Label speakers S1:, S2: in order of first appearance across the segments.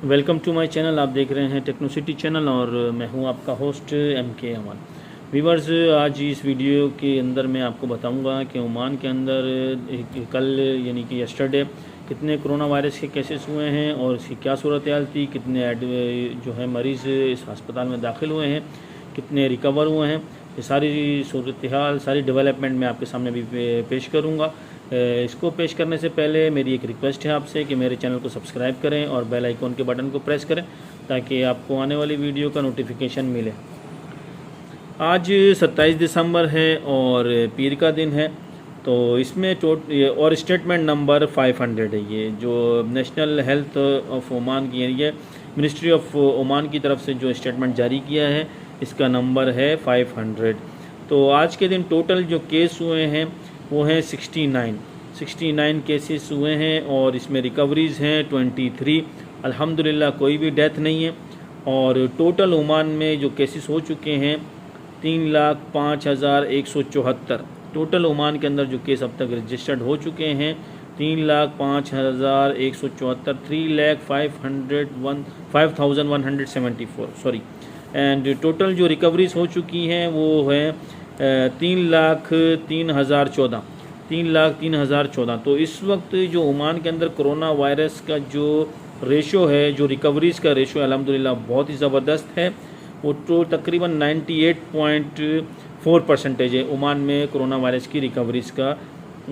S1: Welcome to my channel. آپ دیکھ رہے ہیں ٹیکنو سٹی چینل اور میں ہوں آپ کا ہوسٹ MK امان. ویورز، آج اس ویڈیو کے اندر میں آپ کو بتاؤں گا کہ عمان کے اندر کل یعنی کہ یسٹرڈے کتنے کرونا وائرس کے کیسز ہوئے ہیں اور اس کی کیا صورتحال تھی، کتنے جو ہے مریض اس ہسپتال میں داخل ہوئے ہیں، کتنے ریکور ہوئے ہیں. یہ ساری صورتحال، ساری ڈیولپمنٹ میں آپ کے سامنے بھی پیش کروں گا. اس کو پیش کرنے سے پہلے میری ایک ریکویسٹ ہے آپ سے کہ میرے چینل کو سبسکرائب کریں اور بیل آئیکن کے بٹن کو پریس کریں تاکہ آپ کو آنے والی ویڈیو کا نوٹیفیکیشن ملے. آج 27 دسمبر ہے اور پیر کا دن ہے. تو اس میں اور اسٹیٹمنٹ نمبر 500 ہے. یہ جو نیشنل ہیلتھ آف عمان کی یہ منسٹری آف عمان کی طرف سے جو اسٹیٹمنٹ جاری کیا ہے اس کا نمبر ہے 500. تو آج کے دن ٹوٹل جو کیس ہوئے ہیں وہ ہیں 69 کیسز ہوئے ہیں اور اس میں ریکوریز ہیں 23. الحمدللہ کوئی بھی ڈیتھ نہیں ہے. اور ٹوٹل عمان میں جو کیسز ہو چکے ہیں 3,05,174. ٹوٹل عمان کے اندر جو کیس اب تک رجسٹرڈ ہو چکے ہیں 3,05,174 3,05,174 اینڈ ٹوٹل جو ریکوریز ہو چکی ہیں وہ ہیں 3,03,014. تو اس وقت جو عمان کے اندر کرونا وائرس کا جو ریشو ہے، جو ریکوریز کا ریشو الحمدللہ بہت ہی زبردست ہے. وہ تقریباً 98.4% ہے عمان میں کرونا وائرس کی ریکوریز کا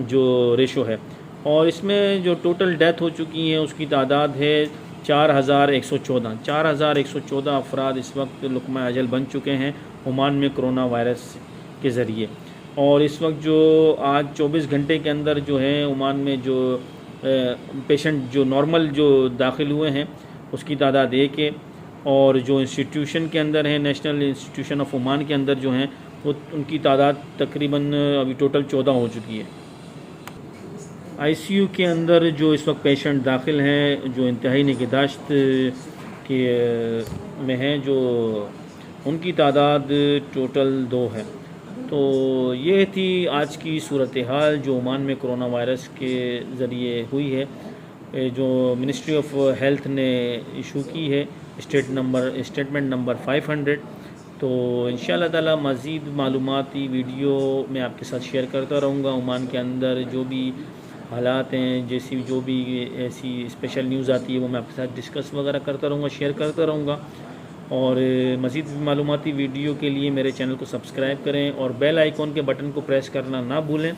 S1: جو ریشو ہے. اور اس میں جو ٹوٹل ڈیتھ ہو چکی ہیں اس کی تعداد ہے 4,114 افراد اس وقت لقمہ اجل بن چکے ہیں عمان میں کرونا وائرس کے ذریعے. اور اس وقت جو آج 24 گھنٹے کے اندر جو ہے عمان میں جو پیشنٹ جو نارمل جو داخل ہوئے ہیں اس کی تعداد 1 ہے. اور جو انسٹیٹیوشن کے اندر ہیں، نیشنل انسٹیٹیوشن آف عمان کے اندر جو ہیں وہ ان کی تعداد تقریباً ابھی ٹوٹل 14 ہو چکی ہے. ICU کے اندر جو اس وقت پیشنٹ داخل ہیں جو انتہائی نگہداشت کے میں ہیں، جو ان کی تعداد ٹوٹل 2 ہے. تو یہ تھی آج کی صورتحال جو عمان میں کرونا وائرس کے ذریعے ہوئی ہے، جو منسٹری آف ہیلتھ نے ایشو کی ہے اسٹیٹمنٹ نمبر 500. تو انشاءاللہ تعالی مزید معلوماتی ویڈیو میں آپ کے ساتھ شیئر کرتا رہوں گا. عمان کے اندر جو بھی حالات ہیں، جیسی جو بھی ایسی اسپیشل نیوز آتی ہے وہ میں آپ کے ساتھ ڈسکس وغیرہ کرتا رہوں گا، شیئر کرتا رہوں گا. اور مزید معلوماتی ویڈیو کے لیے میرے چینل کو سبسکرائب کریں اور بیل آئیکن کے بٹن کو پریس کرنا نہ بھولیں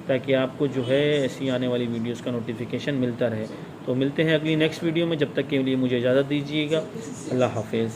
S1: تاکہ آپ کو جو ہے ایسی آنے والی ویڈیوز کا نوٹیفیکیشن ملتا رہے. تو ملتے ہیں اگلی نیکسٹ ویڈیو میں، جب تک کے لیے مجھے اجازت دیجیے گا. اللہ حافظ.